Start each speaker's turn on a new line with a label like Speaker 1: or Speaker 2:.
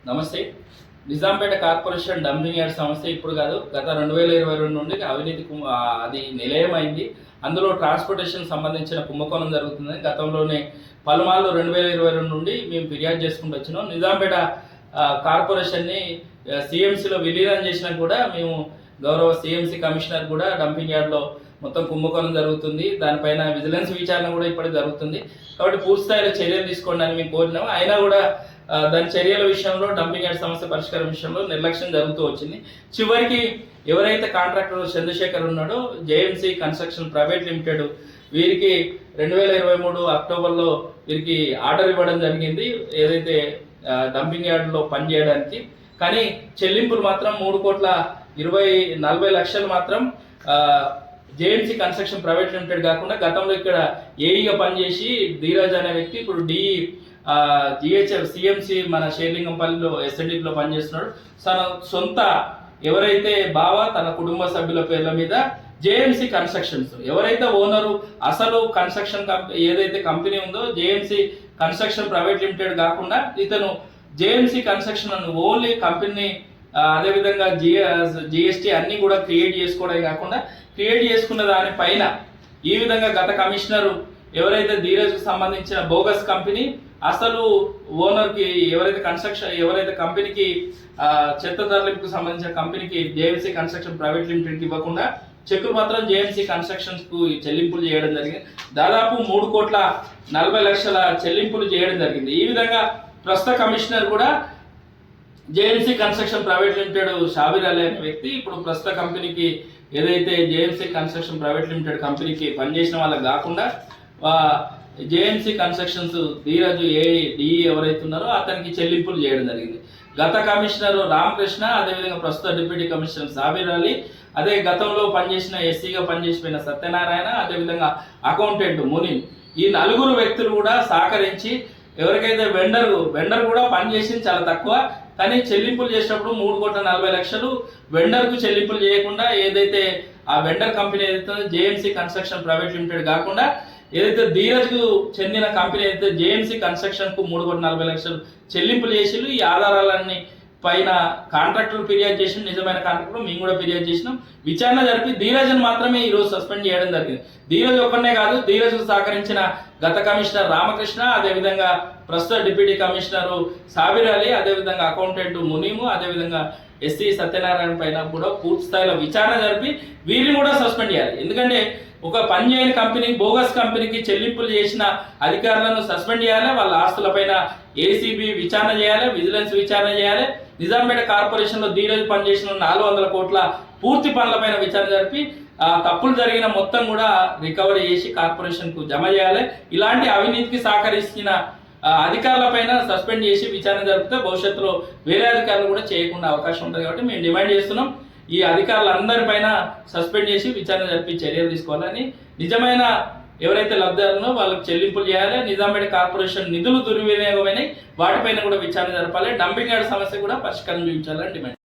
Speaker 1: నమస్తే. Nizampet corporation dumping yard సమస్య ఇప్పుడు కాదు, గత 2022 నుండి అవినీతి అది నిలయమైంది. అందులో ట్రాన్స్పోర్టేషన్ సంబంధించిన కుంభకోణం జరుగుతుంది. గతంలోనే పలుమార్లు 2022 నుండి మేము ఫిర్యాదు చేసుకుంటూ వచ్చినాం. నిజాంపేట కార్పొరేషన్ని సిఎంసిలో విలీనం చేసినా కూడా మేము గౌరవ సిఎంసి కమిషనర్ కూడా డంపింగ్ యార్డ్లో మొత్తం కుంభకోణం జరుగుతుంది, దానిపైన విజిలెన్స్ విచారణ కూడా ఇప్పటికి జరుగుతుంది. కాబట్టి పూర్తిస్థాయిలో చర్యలు తీసుకోండి అని మేము కోరినాము. అయినా కూడా దాని చర్యల విషయంలో, డంపింగ్ యార్డ్ సమస్య పరిష్కారం విషయంలో నిర్లక్ష్యం జరుగుతూ వచ్చింది. చివరికి ఎవరైతే కాంట్రాక్టర్ చంద్రశేఖర్ ఉన్నాడో, జేఎంసీ కన్స్ట్రక్షన్ ప్రైవేట్ లిమిటెడ్, వీరికి 2023 అక్టోబర్లో వీరికి ఆర్డర్ ఇవ్వడం జరిగింది ఏదైతే డంపింగ్ యార్డ్లో పనిచేయడానికి. కానీ చెల్లింపులు మాత్రం 3,40,00,000 మాత్రం జేఎంసీ కన్స్ట్రక్షన్ ప్రైవేట్ లిమిటెడ్ కాకుండా గతంలో ఇక్కడ ఏఈగా పనిచేసి ధీరజ్ అనే వ్యక్తి ఇప్పుడు జిహెచ్ఎఫ్ సిఎంసి మన షేర్లింగంపల్లిలో ఎస్ఎన్డిపిలో పనిచేస్తున్నాడు. తన సొంత ఎవరైతే బావ తన కుటుంబ సభ్యుల పేర్ల మీద జేఎంసీ కన్స్ట్రక్షన్స్, ఎవరైతే ఓనరు అసలు కన్స్ట్రక్షన్ ఏదైతే కంపెనీ ఉందో జేఎంసీ కన్స్ట్రక్షన్ ప్రైవేట్ లిమిటెడ్ కాకుండా ఇతను జేఎంసీ కన్స్ట్రక్షన్ అని ఓన్లీ కంపెనీ, అదేవిధంగా జిఎస్టీ అన్ని కూడా క్రియేట్ చేసుకోవడమే కాకుండా క్రియేట్ చేసుకున్న దానిపైన ఈ విధంగా గత కమిషనరు ఎవరైతే ధీరజ్కు సంబంధించిన బోగస్ కంపెనీ అసలు ఓనర్కి ఎవరైతే కంపెనీకి చెత్త తరలింపుకు సంబంధించిన కంపెనీకి జేఎంసీ కన్స్ట్రక్షన్ ప్రైవేట్ లిమిటెడ్కి ఇవ్వకుండా చెక్కులు మాత్రం జేఎంసీ కన్స్ట్రక్షన్స్కు చెల్లింపులు చేయడం జరిగింది. దాదాపు 3,40,00,000 చెల్లింపులు చేయడం జరిగింది. ఈ విధంగా ప్రస్తుత కమిషనర్ కూడా JMC construction private limited Shabbir Ali అనే వ్యక్తి ఇప్పుడు ప్రస్తుత కంపెనీకి ఏదైతే జేఎంసీ కన్స్ట్రక్షన్ ప్రైవేట్ లిమిటెడ్ కంపెనీకి పనిచేసిన వాళ్ళకి కాకుండా జేఎంసీ కన్స్ట్రక్షన్స్ ధీరజ్ డిఈ ఎవరైతే ఉన్నారో అతనికి చెల్లింపులు చేయడం జరిగింది. గత కమిషనర్ రామకృష్ణ, అదేవిధంగా ప్రస్తుత డిప్యూటీ కమిషనర్ షాబీర్ అలీ, అదే గతంలో పనిచేసిన ఎస్సీగా పనిచేసిపోయిన సత్యనారాయణ, అదేవిధంగా అకౌంటెంట్ మునీం, ఈ 4 వ్యక్తులు కూడా సహకరించి ఎవరికైతే వెండర్ కూడా పనిచేసింది చాలా తక్కువ, కానీ చెల్లింపులు చేసినప్పుడు 3,40,00,000 వెండర్కు చెల్లింపులు చేయకుండా ఏదైతే ఆ వెండర్ కంపెనీ ఏదైతే జేఎంసీ కన్స్ట్రక్షన్ ప్రైవేట్ లిమిటెడ్ కాకుండా ఏదైతే ధీరజ్కు చెందిన కంపెనీ అయితే జేఎంసీ కన్స్ట్రక్షన్కు 3,40,00,000 చెల్లింపులు చేసిళ్ళు. ఈ ఆధారాలన్నీ పైన కాంట్రాక్టర్ ఫిర్యాదు చేసి, నిజమైన కాంట్రాక్టర్ మేము కూడా ఫిర్యాదు చేసినాం. విచారణ జరిపి ధీరజ్ని మాత్రమే ఈరోజు సస్పెండ్ చేయడం జరిగింది. ధీరజ్ ఒక్కనే కాదు, ధీరజ్కు సహకరించిన గత కమిషనర్ రామకృష్ణ, అదేవిధంగా ప్రస్తుత డిప్యూటీ కమిషనర్ షాబీర్ అలీ, అదేవిధంగా అకౌంటెంట్ మునీము, అదేవిధంగా ఎస్సీ సత్యనారాయణ పైన కూడా పూర్తి స్థాయిలో విచారణ జరిపి వీరిని కూడా సస్పెండ్ చేయాలి. ఎందుకంటే ఒక పని చేయని కంపెనీ, బోగస్ కంపెనీకి చెల్లింపులు చేసిన అధికారులను సస్పెండ్ చేయాలి. వాళ్ళ ఆస్తులపైన ఏసీబీ విచారణ చేయాలి, విజిలెన్స్ విచారణ చేయాలి. నిజాంపేట కార్పొరేషన్లో ధీరజ్ పనిచేసిన 400 కోట్ల పూర్తి పనులపైన విచారణ జరిపి తప్పులు జరిగిన మొత్తం కూడా రికవరీ చేసి కార్పొరేషన్కు జమ చేయాలి. ఇలాంటి అవినీతికి సహకరించిన అధికారులపైన సస్పెండ్ చేసి విచారణ జరిపితే భవిష్యత్తులో వేరే అధికారులు కూడా చేయకుండా అవకాశం ఉంటుంది. కాబట్టి మేము డిమాండ్ చేస్తున్నాం, ఈ అధికారులందరిపైన సస్పెండ్ చేసి విచారణ జరిపి చర్యలు తీసుకోవాలని, నిజమైన ఎవరైతే లబ్ధిదారులో వాళ్ళకి చెల్లింపులు చేయాలి. నిజాంపేట కార్పొరేషన్ నిధులు దుర్వినియోగమైనవి, వాటిపైన కూడా విచారణ జరపాలి. డంపింగ్ యార్డ్ సమస్య కూడా పరిష్కారం చూపించాలని డిమాండ్.